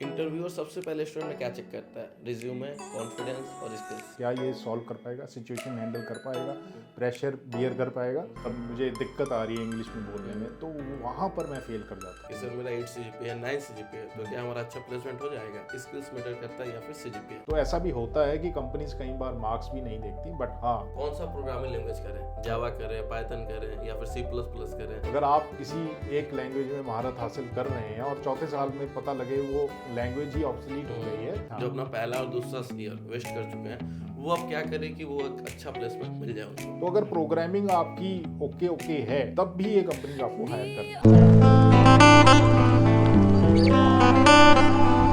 Interviewer सबसे पहले student में क्या चेक करता है? रिज्यूमे, कॉन्फिडेंस और स्किल्स। क्या ये सॉल्व कर पाएगा, सिचुएशन हैंडल कर पाएगा, प्रेशर बियर कर पाएगा। अब मुझे दिक्कत आ रही है इंग्लिश में बोलने में, तो वहाँ पर मैं फेल कर जाता कि सर मेरा 8 CGPA है, 9 CGPA है, तो क्या हमारा अच्छा प्लेसमेंट हो जाएगा? स्किल्स मैटर करता है या फिर CGPA? हूँ। तो ऐसा भी होता है कि कंपनीज कई बार मार्क्स भी नहीं देखती, बट हाँ, कौन सा प्रोग्रामिंग लैंग्वेज करें? जावा करें, पाइथन करें या फिर C++ करें? अगर आप किसी एक लैंग्वेज में महारत हासिल कर रहे हैं और चौथे साल में पता लगे वो लैंग्वेज ही ऑब्सोलीट हो गई है, जो अपना पहला और दूसरा ईयर वेस्ट कर चुके हैं, वो अब क्या करें कि वो एक अच्छा प्लेसमेंट मिल जाए उनको? तो अगर प्रोग्रामिंग आपकी ओके ओके है, तब भी ये कंपनी आपको हायर करती है।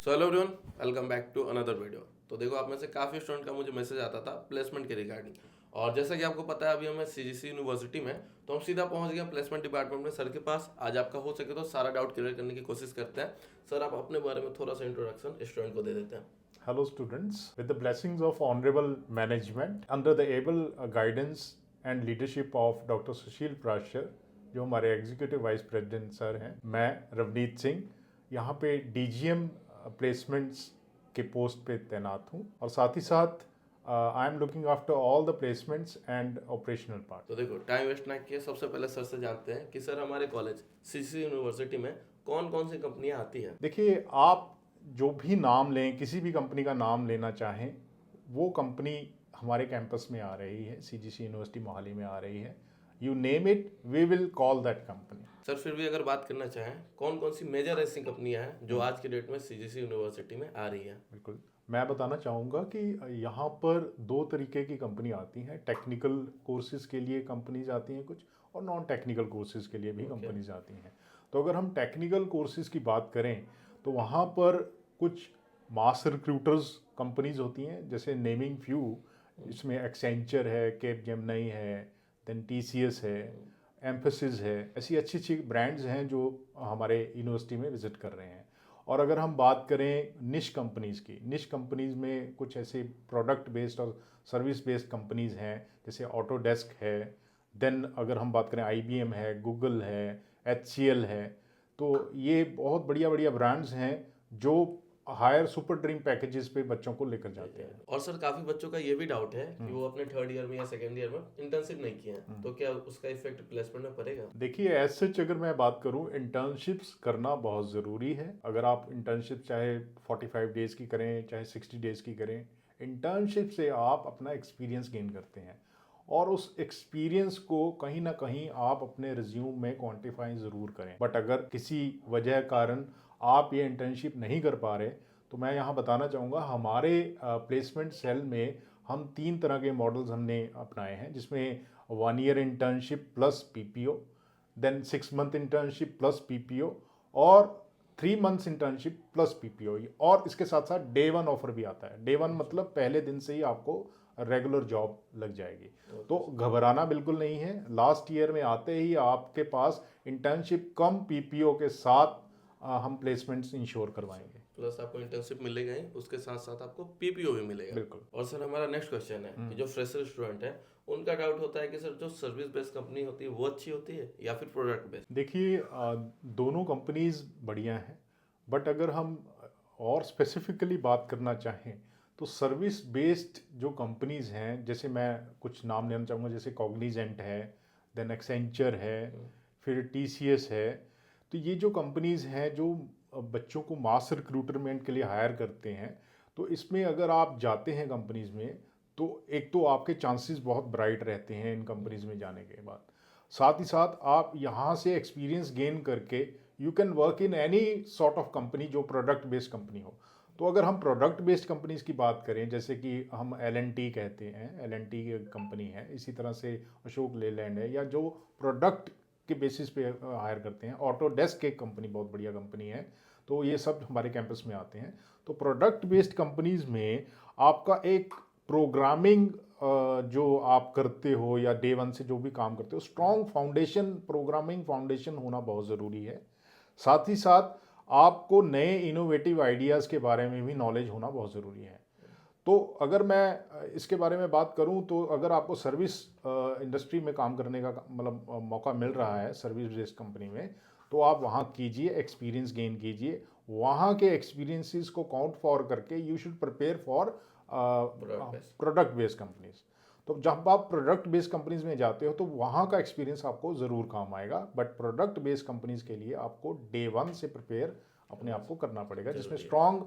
So hello everyone, welcome back to another video. तो देखो, आप में से काफ़ी स्टूडेंट का मुझे मैसेज आता था प्लेसमेंट के रिगार्डिंग, और जैसा कि आपको पता है अभी हमें CGC यूनिवर्सिटी में, तो हम सीधा पहुंच गए प्लेसमेंट डिपार्टमेंट में सर के पास। आज आपका हो सके तो सारा डाउट क्लियर करने की कोशिश करते हैं। सर, आप अपने बारे में थोड़ा सा इंट्रोडक्शन स्टूडेंट को दे देते हैं। Hello students, with the blessings of honorable management, under the able guidance and leadership of Dr. सुशील प्राशर, जो हमारे एग्जीक्यूटिव वाइस प्रेसिडेंट सर हैं, मैं रवनीत सिंह यहाँ पे DGM प्लेसमेंट्स के पोस्ट पे तैनात हूँ, और साथ ही साथ I am looking after all the placements and operational part. तो देखो, टाइम वेस्ट ना किए, सबसे पहले सर से जानते हैं कि सर हमारे कॉलेज CGC यूनिवर्सिटी में कौन कौन सी कंपनियां आती हैं। देखिए, आप जो भी नाम लें, किसी भी कंपनी का नाम लेना चाहें, वो कंपनी हमारे कैंपस में आ रही है, CGC यूनिवर्सिटी मोहाली में आ रही है। You name it, we will call that company. Sir, फिर भी अगर बात करना चाहें, कौन कौन सी मेजर ऐसी कंपनियां हैं जो आज के डेट में CGC यूनिवर्सिटी में आ रही है? बिल्कुल, मैं बताना चाहूँगा कि यहाँ पर दो तरीके की कंपनी आती हैं। टेक्निकल कोर्सेज के लिए कंपनीज आती हैं कुछ, और नॉन टेक्निकल कोर्सेज के लिए भी कंपनीज आती हैं। तो अगर हम टेक्निकल कोर्सेज की बात करें, तो वहाँ पर कुछ मास रिक्रूटर्स कंपनीज होती हैं, जैसे नेमिंग फ्यू, इसमें एक्सेंचर है, कैपजेमिनी है, देन TCS है, एम्फेसिस है। ऐसी अच्छी अच्छी ब्रांड्स हैं जो हमारे यूनिवर्सिटी में विजिट कर रहे हैं। और अगर हम बात करें निश कंपनीज़ की, निश कंपनीज़ में कुछ ऐसे प्रोडक्ट बेस्ड और सर्विस बेस्ड कंपनीज़ हैं, जैसे ऑटोडेस्क है, देन अगर हम बात करें IBM है, गूगल है, HCL है। तो ये बहुत बढ़िया बढ़िया ब्रांड्स हैं जो हायर सुपर ड्रीम पैकेजेस पे बच्चों को लेकर जाते हैं। और सर, काफी बच्चों का ये भी डाउट है कि वो अपने थर्ड ईयर में या सेकेंड ईयर में इंटर्नशिप नहीं किए हैं, तो क्या उसका इफेक्ट प्लेसमेंट में पड़ेगा? देखिए, एज सच अगर मैं बात करूं, इंटर्नशिप्स करना बहुत ज़रूरी है। अगर आप इंटर्नशिप चाहे 45 डेज़ की करें, चाहे 60 डेज़ की करें, इंटर्नशिप से आप अपना एक्सपीरियंस गेन करते हैं, और उस एक्सपीरियंस को कहीं ना कहीं आप अपने रिज्यूम में क्वांटिफाई ज़रूर करें। बट अगर किसी वजह कारण आप ये इंटर्नशिप नहीं कर पा रहे, तो मैं यहाँ बताना चाहूँगा, हमारे प्लेसमेंट सेल में हम 3 तरह के मॉडल्स हमने अपनाए हैं, जिसमें 1 year internship plus PPO, then 6 month internship plus PPO, और 3 मंथ्स इंटर्नशिप प्लस PPO। और इसके साथ साथ डे 1 ऑफर भी आता है। डे 1 मतलब पहले दिन से ही आपको रेगुलर जॉब लग जाएगी। तो घबराना बिल्कुल नहीं है। लास्ट ईयर में आते ही आपके पास इंटर्नशिप कम PPO के साथ हम प्लेसमेंट्स इंश्योर करवाएंगे। प्लस आपको इंटर्नशिप मिलेगा ही, उसके साथ साथ आपको PPO भी मिलेगा। बिल्कुल। और सर, हमारा नेक्स्ट क्वेश्चन है कि जो फ्रेशर स्टूडेंट है, उनका डाउट होता है कि सर जो सर्विस बेस्ड कंपनी होती है वो अच्छी होती है या फिर प्रोडक्ट बेस्ड? देखिए, दोनों कंपनीज बढ़िया हैं, बट अगर हम और स्पेसिफिकली बात करना चाहें, तो सर्विस बेस्ड जो कंपनीज हैं, जैसे मैं कुछ नाम लेना चाहूँगा, जैसे कॉग्निजेंट है, देन एक्सेंचर है, फिर TCS है। तो ये जो कंपनीज हैं जो बच्चों को मास रिक्रूटमेंट के लिए हायर करते हैं, तो इसमें अगर आप जाते हैं कंपनीज में, तो एक तो आपके चांसेस बहुत ब्राइट रहते हैं इन कंपनीज में जाने के बाद। साथ ही साथ आप यहाँ से एक्सपीरियंस गेन करके you can work in any sort of company जो प्रोडक्ट बेस्ड कंपनी हो। तो अगर हम प्रोडक्ट बेस्ड कंपनीज की बात करें, जैसे कि हम L&T कहते हैं, L&T कंपनी है, इसी तरह से अशोक लेलैंड है, या जो प्रोडक्ट के बेसिस पे हायर करते हैं, ऑटोडेस्क एक कंपनी बहुत बढ़िया कंपनी है। तो ये सब हमारे कैंपस में आते हैं। तो प्रोडक्ट बेस्ड कंपनीज में आपका एक प्रोग्रामिंग जो आप करते हो, या डे 1 से जो भी काम करते हो, स्ट्रॉन्ग फाउंडेशन, प्रोग्रामिंग फाउंडेशन होना बहुत ज़रूरी है। साथ ही साथ आपको नए इनोवेटिव आइडियाज़ के बारे में भी नॉलेज होना बहुत ज़रूरी है। तो अगर मैं इसके बारे में बात करूं, तो अगर आपको सर्विस इंडस्ट्री में काम करने का मतलब मौका मिल रहा है सर्विस बेस्ड कंपनी में, तो आप वहां कीजिए, एक्सपीरियंस गेन कीजिए, वहाँ के एक्सपीरियंसेस को काउंट फॉर करके you should prepare for product based companies. तो जब आप प्रोडक्ट बेस्ड कंपनीज में जाते हो तो वहाँ का एक्सपीरियंस आपको ज़रूर काम आएगा, बट प्रोडक्ट बेस्ड कंपनीज के लिए आपको डे वन से प्रिपेयर अपने आप को करना पड़ेगा, जिसमें स्ट्रॉन्ग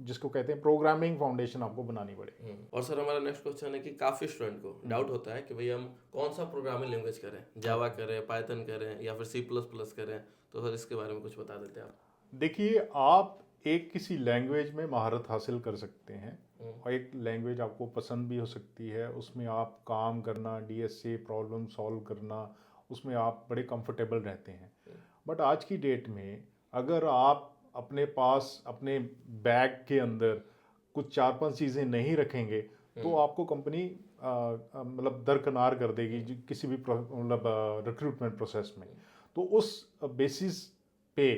जिसको कहते हैं प्रोग्रामिंग फाउंडेशन आपको बनानी पड़ेगी। और सर हमारा नेक्स्ट क्वेश्चन है कि काफ़ी स्टूडेंट को डाउट होता है कि भाई हम कौन सा प्रोग्रामिंग लैंग्वेज करें, जावा करें, पाइथन करें या फिर C++ करें, तो सर इसके बारे में कुछ बता देते हैं आप। देखिए, आप एक किसी लैंग्वेज में महारत हासिल कर सकते हैं और एक लैंग्वेज आपको पसंद भी हो सकती है, उसमें आप काम करना, डीएसए प्रॉब्लम सॉल्व करना, उसमें आप बड़े कंफर्टेबल रहते हैं। बट आज की डेट में अगर आप अपने पास अपने बैग के अंदर कुछ 4-5 चीज़ें नहीं रखेंगे तो आपको कंपनी मतलब दरकिनार कर देगी किसी भी मतलब रिक्रूटमेंट प्रोसेस में। तो उस बेसिस पे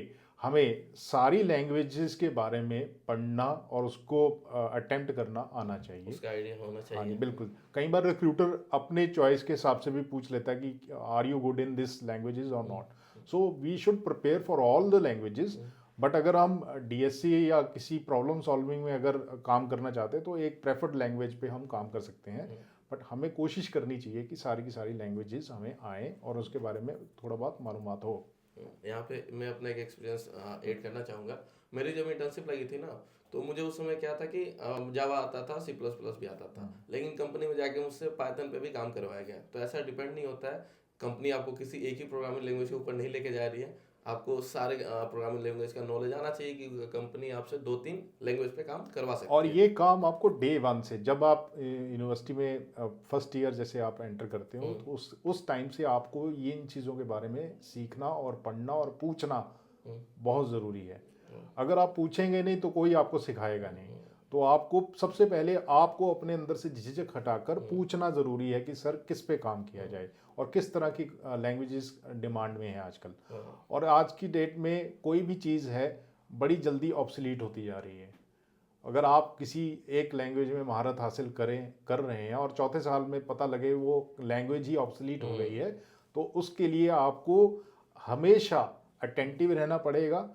हमें सारी लैंग्वेजेस के बारे में पढ़ना और उसको अटेम्प्ट करना आना चाहिए, उसका आइडिया होना हाँ चाहिए। जी बिल्कुल। कई बार रिक्रूटर अपने चॉइस के हिसाब से भी पूछ लेता है कि are you good in this languages और not. So we should prepare for all the languages. But अगर हम डीएससी या किसी प्रॉब्लम सॉल्विंग में अगर काम करना चाहते हैं तो एक प्रेफर्ड लैंग्वेज पे हम काम कर सकते हैं। बट हमें कोशिश करनी चाहिए कि सारी की सारी लैंग्वेजेस हमें आए और उसके बारे में थोड़ा बहुत मालूमात हो। यहाँ पे मैं अपना एक एक्सपीरियंस ऐड करना चाहूँगा। मेरी जब इंटर्नशिप लगी थी ना, तो मुझे उस समय क्या था कि जावा आता था, C++ भी आता था, लेकिन कंपनी में जाके मुझसे पाइथन पे भी काम करवाया गया। तो ऐसा डिपेंड नहीं होता है, कंपनी आपको किसी एक ही प्रोग्रामिंग लैंग्वेज के ऊपर नहीं लेके जा रही है, आपको सारे प्रोग्रामिंग लैंग्वेज का नॉलेज आना चाहिए कि कंपनी आपसे 2-3 लैंग्वेज पे काम करवा और सकती है। ये काम आपको डे वन से, जब आप यूनिवर्सिटी में फर्स्ट ईयर जैसे आप एंटर करते हो तो उस टाइम से आपको ये इन चीज़ों के बारे में सीखना और पढ़ना और पूछना बहुत ज़रूरी है। अगर आप पूछेंगे नहीं तो कोई आपको सिखाएगा नहीं। तो आपको सबसे पहले आपको अपने अंदर से झिझक हटाकर पूछना ज़रूरी है कि सर किस पे काम किया जाए और किस तरह की लैंग्वेजेस डिमांड में है आजकल। और आज की डेट में कोई भी चीज़ है बड़ी जल्दी ऑब्सलीट होती जा रही है। अगर आप किसी एक लैंग्वेज में महारत हासिल कर रहे हैं और चौथे साल में पता लगे वो लैंग्वेज ही ऑब्सलीट हो गई है, तो उसके लिए आपको हमेशा अटेंटिव रहना पड़ेगा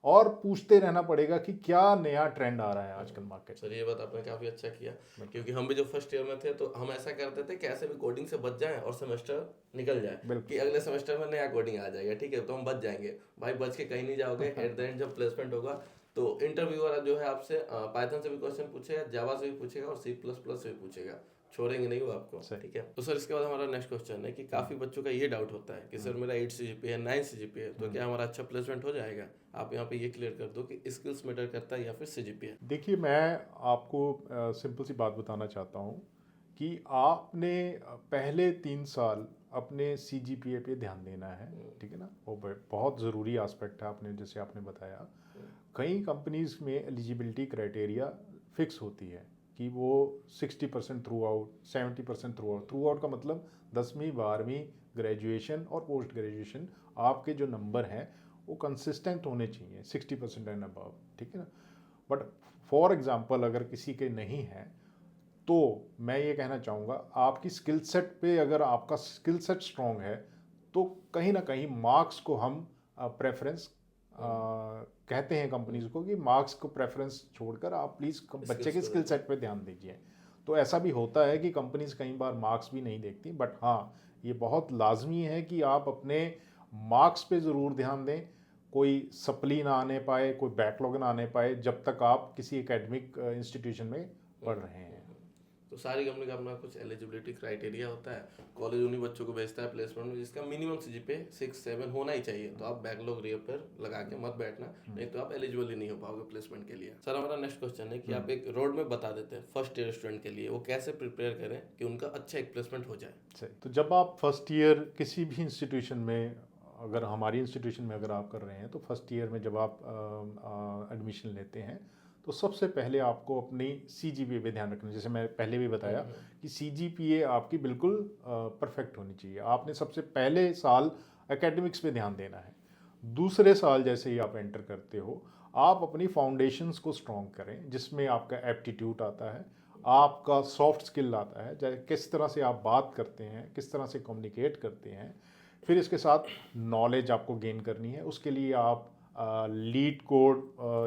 और पूछते रहना पड़ेगा कि क्या नया ट्रेंड आ रहा है आजकल मार्केट। सर ये बात आपने काफ़ी अच्छा किया, क्योंकि हम भी जब फर्स्ट ईयर में थे तो हम ऐसा करते थे कैसे भी कोडिंग से बच जाएं और सेमेस्टर निकल जाए कि अगले सेमेस्टर में नया कोडिंग आ जाएगा, ठीक है, तो हम बच जाएंगे। भाई बच के कहीं नहीं जाओगे। एट द एंड जब प्लेसमेंट होगा तो इंटरव्यूअर जो है आपसे पाइथन से भी क्वेश्चन पूछेगा, जावा से भी पूछेगा और C++ से भी पूछेगा, छोड़ेंगे नहीं वो आपको, ठीक है। तो सर इसके बाद हमारा नेक्स्ट क्वेश्चन है कि काफ़ी बच्चों का ये डाउट होता है कि सर मेरा 8 CGPA है, 9 CGPA है, तो क्या हमारा अच्छा प्लेसमेंट हो जाएगा? आप यहाँ पे ये क्लियर कर दो कि स्किल्स मैटर करता है या फिर CGPA। देखिए, मैं आपको सिंपल सी बात बताना चाहता हूँ कि आपने पहले 3 साल अपने CGPA पे ध्यान देना है, ठीक है ना। वो बहुत ज़रूरी एस्पेक्ट है, आपने जैसे आपने बताया। कई कंपनीज में एलिजिबिलिटी क्राइटेरिया फिक्स होती है कि वो 60% थ्रू आउट, 70% थ्रू आउट का मतलब 10वीं 12वीं ग्रेजुएशन और पोस्ट ग्रेजुएशन आपके जो नंबर हैं वो कंसिस्टेंट होने चाहिए 60% एंड अबव, ठीक है ना। बट फॉर एग्जांपल अगर किसी के नहीं है तो मैं ये कहना चाहूँगा आपकी स्किल सेट पे, अगर आपका स्किल सेट स्ट्रॉन्ग है तो कहीं ना कहीं मार्क्स को हम प्रेफरेंस कहते हैं कंपनीज को कि मार्क्स को प्रेफरेंस छोड़कर आप प्लीज़ बच्चे के स्किल सेट पे ध्यान दीजिए। तो ऐसा भी होता है कि कंपनीज कई बार मार्क्स भी नहीं देखती, बट हाँ ये बहुत लाजमी है कि आप अपने मार्क्स पे ज़रूर ध्यान दें। कोई सप्ली ना आने पाए, कोई बैकलॉग ना आने पाए जब तक आप किसी एकेडमिक इंस्टीट्यूशन में पढ़ रहे हैं। तो सारी कंपनी का अपना कुछ एलिजिबिलिटी क्राइटेरिया होता है। कॉलेज उन्हीं बच्चों को भेजता है प्लेसमेंट में जिसका मिनिमम CGPA 6-7 होना ही चाहिए। तो आप बैकलॉग रियर पर लगा के मत बैठना, नहीं तो आप एलिजिबल ही नहीं हो पाओगे प्लेसमेंट के लिए। सर हमारा नेक्स्ट क्वेश्चन है कि आप एक रोड मैप बता देते हैं फर्स्ट ईयर स्टूडेंट के लिए, वो कैसे प्रिपेयर करें कि उनका अच्छा एक प्लेसमेंट हो जाए। सही। तो जब आप फर्स्ट ईयर किसी भी इंस्टीट्यूशन में, अगर हमारी इंस्टीट्यूशन में अगर आप कर रहे हैं तो फर्स्ट ईयर में जब आप एडमिशन लेते हैं तो सबसे पहले आपको अपनी CGPA पे ध्यान रखना है। जैसे मैं पहले भी बताया कि CGPA आपकी बिल्कुल परफेक्ट होनी चाहिए। आपने सबसे पहले साल एकेडमिक्स पे ध्यान देना है। दूसरे साल जैसे ही आप एंटर करते हो आप अपनी फाउंडेशंस को स्ट्रॉन्ग करें, जिसमें आपका एप्टीट्यूड आता है, आपका सॉफ्ट स्किल आता है, जैसे किस तरह से आप बात करते हैं, किस तरह से कम्युनिकेट करते हैं। फिर इसके साथ नॉलेज आपको गेन करनी है, उसके लिए आप लीड कोड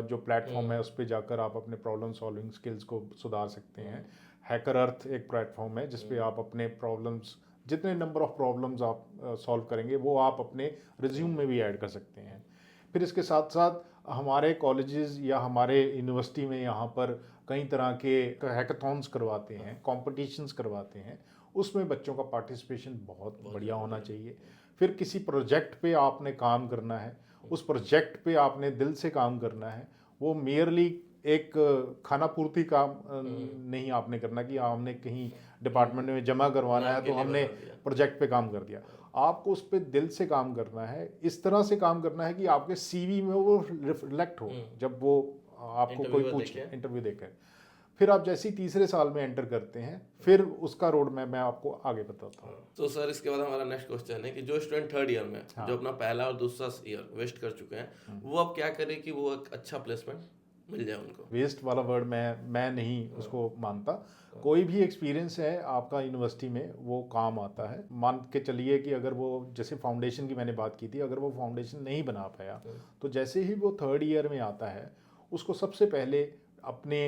जो प्लेटफॉर्म है उस पर जाकर आप अपने प्रॉब्लम सॉल्विंग स्किल्स को सुधार सकते हैं। हैकर अर्थ एक प्लेटफॉर्म है जिस पे आप अपने प्रॉब्लम्स, जितने नंबर ऑफ प्रॉब्लम्स आप सॉल्व करेंगे वो आप अपने रिज्यूम में भी ऐड कर सकते हैं। फिर इसके साथ साथ हमारे कॉलेजेस या हमारे यूनिवर्सिटी में यहाँ पर कई तरह के हैकाथॉन्स करवाते हैं, कॉम्पिटिशन्स करवाते हैं, उसमें बच्चों का पार्टिसिपेशन बहुत बढ़िया होना चाहिए। फिर किसी प्रोजेक्ट पे आपने काम करना है, उस प्रोजेक्ट पे आपने दिल से काम करना है, वो मेयरली एक खाना पूर्ति काम नहीं आपने करना कि हमने कहीं डिपार्टमेंट में जमा करवाना है तो हमने प्रोजेक्ट पे काम कर दिया। आपको उस पर दिल से काम करना है, इस तरह से काम करना है कि आपके सीवी में वो रिफ्लेक्ट हो जब वो आपको कोई पूछे इंटरव्यू देकर। फिर आप जैसे ही तीसरे साल में एंटर करते हैं फिर उसका रोड मैप मैं आपको आगे बताता हूँ। तो सर इसके बाद हमारा नेक्स्ट क्वेश्चन है कि जो स्टूडेंट थर्ड ईयर में जो अपना पहला और दूसरा ईयर वेस्ट कर चुके हैं वो अब क्या करें कि वो एक अच्छा प्लेसमेंट मिल जाए उनको? वेस्ट वाला वर्ड मैं नहीं उसको मानता। कोई भी एक्सपीरियंस है आपका यूनिवर्सिटी में वो काम आता है। मान के चलिए कि अगर वो जैसे फाउंडेशन की मैंने बात की थी, अगर वो फाउंडेशन नहीं बना पाया तो जैसे ही वो थर्ड ईयर में आता है उसको सबसे पहले अपने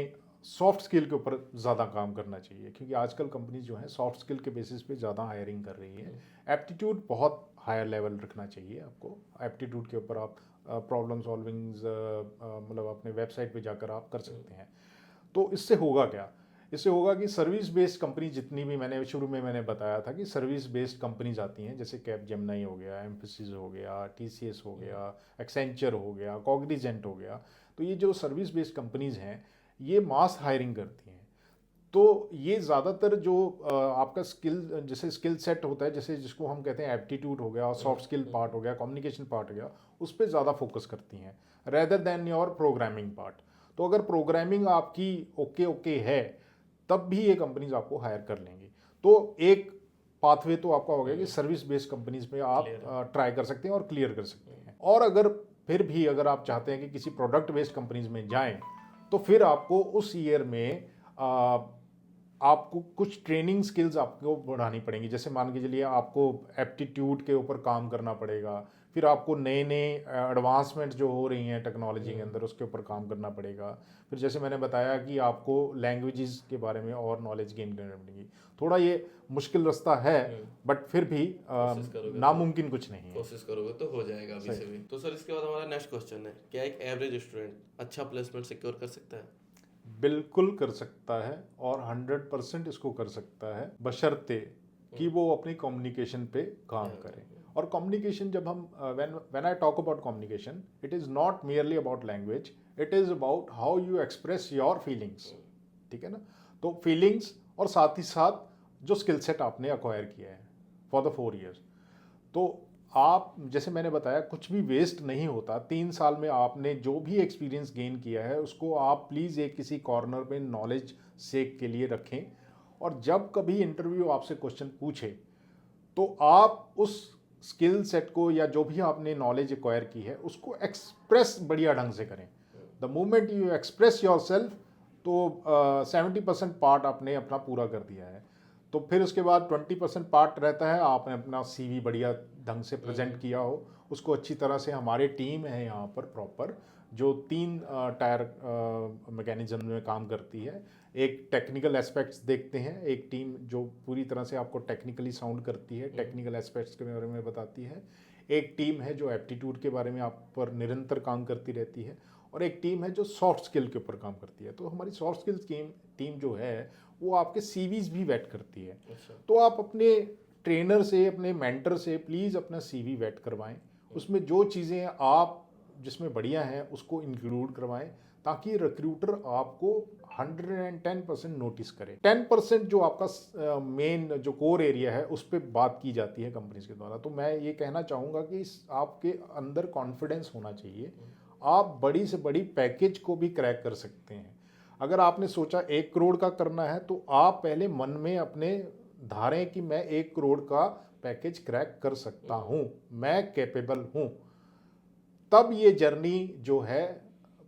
सॉफ्ट स्किल के ऊपर ज़्यादा काम करना चाहिए, क्योंकि आजकल कंपनी जो है सॉफ्ट स्किल के बेसिस पे ज़्यादा हायरिंग कर रही है। एप्टीट्यूड बहुत हायर लेवल रखना चाहिए आपको। एप्टीट्यूड के ऊपर आप प्रॉब्लम सॉल्विंग्स मतलब अपने वेबसाइट पे जाकर आप कर सकते हैं। तो इससे होगा क्या? इससे होगा कि सर्विस बेस्ड कंपनी जितनी भी मैंने शुरू में मैंने बताया था कि सर्विस बेस्ड कंपनीज आती हैं, जैसे कैपजेमिनी हो गया, एम्फेसिस हो गया, टीसीएस हो गया, एक्सेंचर हो गया, कॉग्निजेंट हो गया, तो ये जो सर्विस बेस्ड कंपनीज हैं ये मास हायरिंग करती हैं। तो ये ज़्यादातर जो आपका स्किल जैसे स्किल सेट होता है, जैसे जिसको हम कहते हैं एप्टीट्यूड हो गया, सॉफ्ट स्किल पार्ट हो गया, कम्युनिकेशन पार्ट हो गया, उस पर ज़्यादा फोकस करती हैं rather than your programming part. तो अगर प्रोग्रामिंग आपकी ओके है तब भी ये कंपनीज आपको हायर कर लेंगी। तो एक पाथवे तो आपका हो गया कि सर्विस बेस्ड कंपनीज में आप ट्राई कर सकते हैं और क्लियर कर सकते हैं। और अगर फिर भी अगर आप चाहते हैं कि किसी प्रोडक्ट बेस्ड कंपनीज में जाएं तो फिर आपको उस ईयर में आपको कुछ ट्रेनिंग स्किल्स आपको बढ़ानी पड़ेंगी। जैसे मान के चलिए आपको एप्टीट्यूड के ऊपर काम करना पड़ेगा, फिर आपको नए नए एडवांसमेंट जो हो रही हैं टेक्नोलॉजी के अंदर उसके ऊपर काम करना पड़ेगा। फिर जैसे मैंने बताया कि आपको लैंग्वेजेस के बारे में और नॉलेज गेन करनी पड़ेगी। थोड़ा ये मुश्किल रास्ता है बट फिर भी नामुमकिन कुछ नहीं है। कोशिश करोगे तो हो जाएगा अभी से भी। तो सर इसके बाद हमारा नेक्स्ट क्वेश्चन है, क्या एक एवरेज स्टूडेंट अच्छा प्लेसमेंट सिक्योर कर सकता है? बिल्कुल कर सकता है और 100% इसको कर सकता है, बशर्ते कि वो अपनी कम्युनिकेशन पे काम करे। और कम्युनिकेशन जब हम when I talk about communication, it is not merely about language, it is about how you express your feelings. ठीक है ना? तो फीलिंग्स और साथ ही साथ जो स्किल सेट आपने अक्वायर किया है फॉर द 4 ईयर्स, तो आप जैसे मैंने बताया कुछ भी वेस्ट नहीं होता। 3 साल में आपने जो भी एक्सपीरियंस गेन किया है उसको आप प्लीज़ एक किसी कॉर्नर में नॉलेज सेक के लिए रखें, और जब कभी इंटरव्यू आपसे क्वेश्चन पूछे तो आप उस स्किल सेट को या जो भी आपने नॉलेज एक्वायर की है उसको एक्सप्रेस बढ़िया ढंग से करें। The moment you express your self तो 70% पार्ट आपने अपना पूरा कर दिया है। तो फिर उसके बाद 20% पार्ट रहता है, आपने अपना सीवी बढ़िया ढंग से प्रेजेंट किया हो उसको अच्छी तरह से। हमारी टीम है यहाँ पर प्रॉपर जो 3 टायर मैकेनिज्म में काम करती है। एक टेक्निकल एस्पेक्ट्स देखते हैं, एक टीम जो पूरी तरह से आपको टेक्निकली साउंड करती है, टेक्निकल एस्पेक्ट्स के बारे में बताती है। एक टीम है जो एप्टीट्यूड के बारे में आप पर निरंतर काम करती रहती है, और एक टीम है जो सॉफ्ट स्किल के ऊपर काम करती है। तो हमारी सॉफ्ट स्किल्स टीम जो है वो आपके सीवीज भी वेट करती है। तो आप अपने ट्रेनर से, अपने मेंटर से प्लीज़ अपना सीवी वेट करवाएं, उसमें जो चीज़ें आप जिसमें बढ़िया हैं उसको इंक्लूड करवाएं, ताकि रिक्रूटर आपको 110% नोटिस करे। 10% जो आपका मेन जो कोर एरिया है उस पर बात की जाती है कंपनीज के द्वारा। तो मैं ये कहना चाहूँगा कि आपके अंदर कॉन्फिडेंस होना चाहिए। आप बड़ी से बड़ी पैकेज को भी क्रैक कर सकते हैं। अगर आपने सोचा 1 करोड़ का करना है तो आप पहले मन में अपने धारें कि मैं 1 करोड़ का पैकेज क्रैक कर सकता हूँ, मैं कैपेबल हूँ। तब ये जर्नी जो है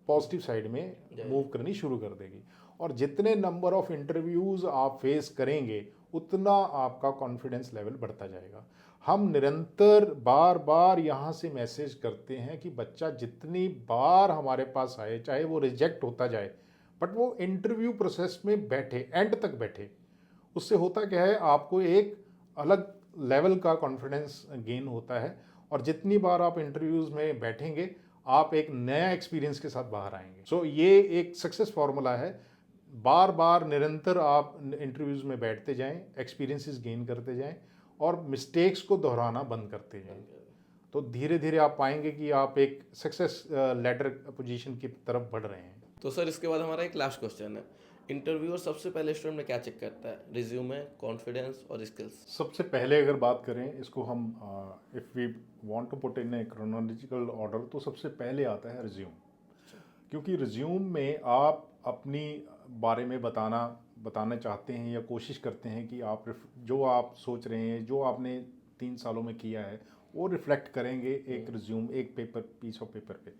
पॉजिटिव साइड में मूव करनी शुरू कर देगी। और जितने नंबर ऑफ इंटरव्यूज़ आप फेस करेंगे उतना आपका कॉन्फिडेंस लेवल बढ़ता जाएगा। हम निरंतर बार बार यहाँ से मैसेज करते हैं कि बच्चा जितनी बार हमारे पास आए, चाहे वो रिजेक्ट होता जाए, बट वो इंटरव्यू प्रोसेस में बैठे, एंड तक बैठे। उससे होता क्या है, आपको एक अलग लेवल का कॉन्फिडेंस गेन होता है, और जितनी बार आप इंटरव्यूज़ में बैठेंगे आप एक नया एक्सपीरियंस के साथ बाहर आएंगे। सो ये एक सक्सेस फार्मूला है। बार बार निरंतर आप इंटरव्यूज़ में बैठते जाएं, एक्सपीरियंसेस गेन करते जाएं, और मिस्टेक्स को दोहराना बंद करते जाएं, तो धीरे धीरे आप पाएंगे कि आप एक सक्सेस लैडर पोजीशन की तरफ बढ़ रहे हैं। तो सर इसके बाद हमारा एक लास्ट क्वेश्चन है, इंटरव्यूअर सबसे पहले स्टूडेंट में क्या चेक करता है, रिज्यूमे, कॉन्फिडेंस और स्किल्स? सबसे पहले अगर बात करें इसको हम, if we want to put in a chronological order, तो सबसे पहले आता है रिज्यूम। क्योंकि रिज्यूम में आप अपनी बारे में बताना चाहते हैं या कोशिश करते हैं कि आप जो आप सोच रहे हैं, जो आपने 3 सालों में किया है, वो रिफ्लेक्ट करेंगे एक रिज्यूम, एक पीस ऑफ पेपर पे।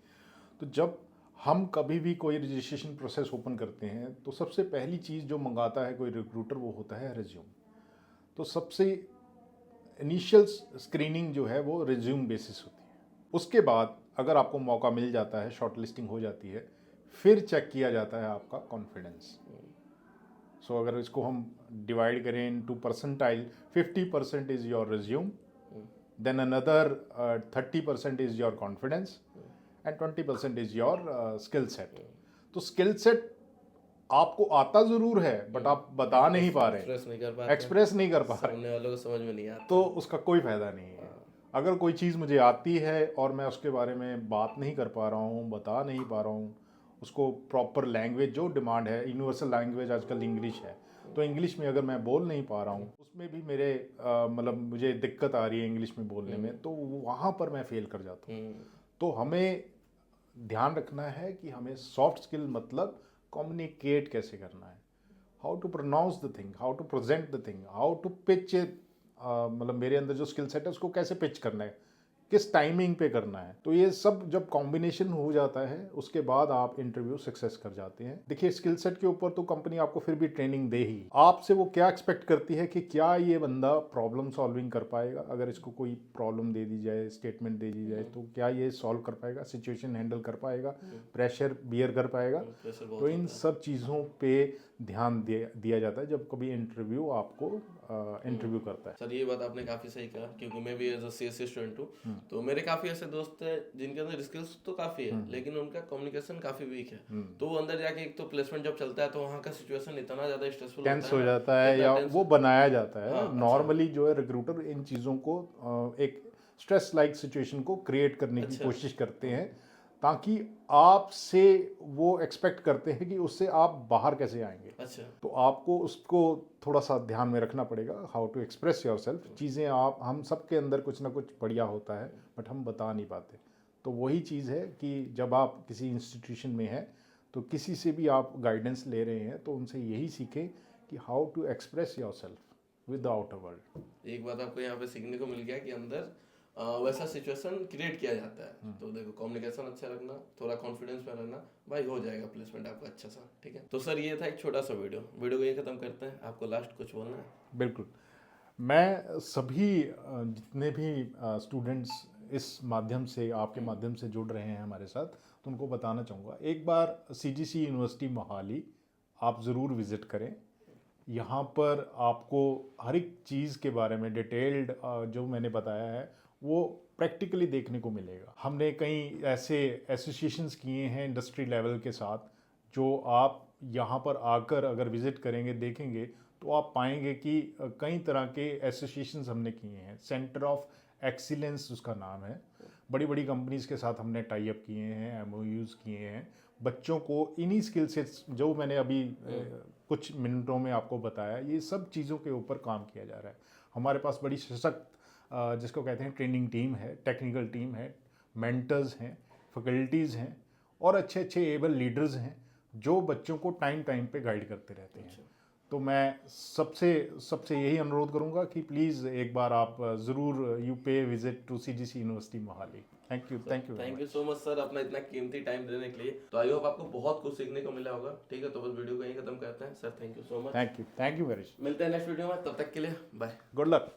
तो जब हम कभी भी कोई रजिस्ट्रेशन प्रोसेस ओपन करते हैं तो सबसे पहली चीज़ जो मंगाता है कोई रिक्रूटर, वो होता है रिज्यूम। तो सबसे इनिशियल स्क्रीनिंग जो है वो रिज्यूम बेसिस होती है। उसके बाद अगर आपको मौका मिल जाता है, शॉर्ट लिस्टिंग हो जाती है, फिर चेक किया जाता है आपका कॉन्फिडेंस। सो अगर इसको हम डिवाइड करें into percentile, 50% is your resume, then another 30% is your confidence, and 20% is your skill set. तो स्किल सेट आपको आता ज़रूर है, बट आप बता नहीं पा रहे, एक्सप्रेस नहीं कर पा रहे, सामने वालों को समझ में नहीं आता, तो उसका कोई फ़ायदा नहीं है। अगर कोई चीज़ मुझे आती है और मैं उसके बारे में बात नहीं कर पा रहा हूँ, बता नहीं पा रहा हूँ, उसको प्रॉपर लैंग्वेज जो डिमांड है, यूनिवर्सल लैंग्वेज आजकल इंग्लिश है, तो इंग्लिश में अगर मैं बोल नहीं पा रहा हूँ, उसमें भी मेरे मतलब मुझे दिक्कत आ रही है इंग्लिश में बोलने में, तो वहाँ पर मैं फेल कर जाता हूँ। तो हमें ध्यान रखना है कि हमें सॉफ्ट स्किल मतलब कम्युनिकेट कैसे करना है, how to pronounce the thing, how to present the thing, how to pitch, मतलब मेरे अंदर जो स्किल सेट है उसको कैसे पिच करना है, किस टाइमिंग पे करना है। तो ये सब जब कॉम्बिनेशन हो जाता है उसके बाद आप इंटरव्यू सक्सेस कर जाते हैं। देखिए स्किल सेट के ऊपर तो कंपनी आपको फिर भी ट्रेनिंग दे ही, आपसे वो क्या एक्सपेक्ट करती है कि क्या ये बंदा प्रॉब्लम सॉल्विंग कर पाएगा। अगर इसको कोई प्रॉब्लम दे दी जाए, स्टेटमेंट दे दी जाए, तो क्या ये सॉल्व कर पाएगा, सिचुएशन हैंडल कर पाएगा, प्रेशर बियर कर पाएगा। तो इन सब चीज़ों पे ध्यान दिया जाता है जब कभी इंटरव्यू आपको इंटरव्यू करता है। सर ये बात आपने काफ़ी सही कहा, क्योंकि मैं भी एज अ सीएससी स्टूडेंट हूँ, तो मेरे काफ़ी ऐसे दोस्त हैं जिनके अंदर स्किल्स तो काफ़ी है, लेकिन उनका कम्युनिकेशन काफ़ी वीक है। तो वो अंदर जाके, एक तो प्लेसमेंट जब चलता है तो वहाँ का सिचुएशन इतना ज़्यादा स्ट्रेसफुल टेंस हो जाता है, या वो बनाया जाता है। हाँ, नॉर्मली जो है रिक्रूटर इन चीज़ों को एक स्ट्रेस लाइक सिचुएशन को क्रिएट करने की कोशिश करते हैं, ताकि आपसे वो एक्सपेक्ट करते हैं कि उससे आप बाहर कैसे आएंगे। अच्छा, तो आपको उसको थोड़ा सा ध्यान में रखना पड़ेगा, how to express yourself. चीज़ें हम सब के अंदर कुछ ना कुछ बढ़िया होता है, बट हम बता नहीं पाते। तो वही चीज़ है कि जब आप किसी इंस्टीट्यूशन में हैं तो किसी से भी आप गाइडेंस ले रहे हैं तो उनसे यही सीखें कि how to express yourself with the outer world. एक बात आपको यहाँ पे सीखने को मिल गया कि अंदर वैसा सिचुएशन क्रिएट किया जाता है। तो देखो कम्युनिकेशन अच्छा रखना, थोड़ा कॉन्फिडेंस में रहना, भाई हो जाएगा प्लेसमेंट आपका अच्छा सा। ठीक है, तो सर ये था एक छोटा सा वीडियो को यही खत्म करते हैं। आपको लास्ट कुछ बोलना है? बिल्कुल, मैं सभी जितने भी स्टूडेंट्स इस माध्यम से, आपके माध्यम से जुड़ रहे हैं हमारे साथ, तो उनको बताना चाहूँगा, एक बार सीजीसी यूनिवर्सिटी मोहाली आप ज़रूर विज़िट करें। यहाँ पर आपको हर एक चीज़ के बारे में डिटेल्ड जो मैंने बताया है वो प्रैक्टिकली देखने को मिलेगा। हमने कई ऐसे एसोसिएशंस किए हैं इंडस्ट्री लेवल के साथ, जो आप यहाँ पर आकर अगर विज़िट करेंगे, देखेंगे, तो आप पाएंगे कि कई तरह के एसोसिएशंस हमने किए हैं। सेंटर ऑफ एक्सीलेंस उसका नाम है। बड़ी बड़ी कंपनीज़ के साथ हमने टाई अप किए हैं, एमओयूज़ किए हैं। बच्चों को इन्हीं स्किल सेट्स जो मैंने अभी कुछ मिनटों में आपको बताया, ये सब चीज़ों के ऊपर काम किया जा रहा है। हमारे पास बड़ी सशक्त जिसको कहते हैं ट्रेनिंग टीम है, टेक्निकल टीम है, मेंटर्स हैं, फैकल्टीज़ हैं, और अच्छे अच्छे एबल लीडर्स हैं जो बच्चों को टाइम टाइम पे गाइड करते रहते हैं। तो मैं सबसे यही अनुरोध करूंगा कि प्लीज़ एक बार आप ज़रूर you pay visit to CGC university Mohali. Thank you so much sir, अपना इतना कीमती टाइम देने के लिए। तो आई होप आपको बहुत कुछ सीखने को मिला होगा। ठीक है, तो बस वीडियो को यहीं खत्म करते हैं। Sir thank you so much. Thank you very much. मिलते हैं नेक्स्ट वीडियो में, तब तक के लिए बाय, गुड लक।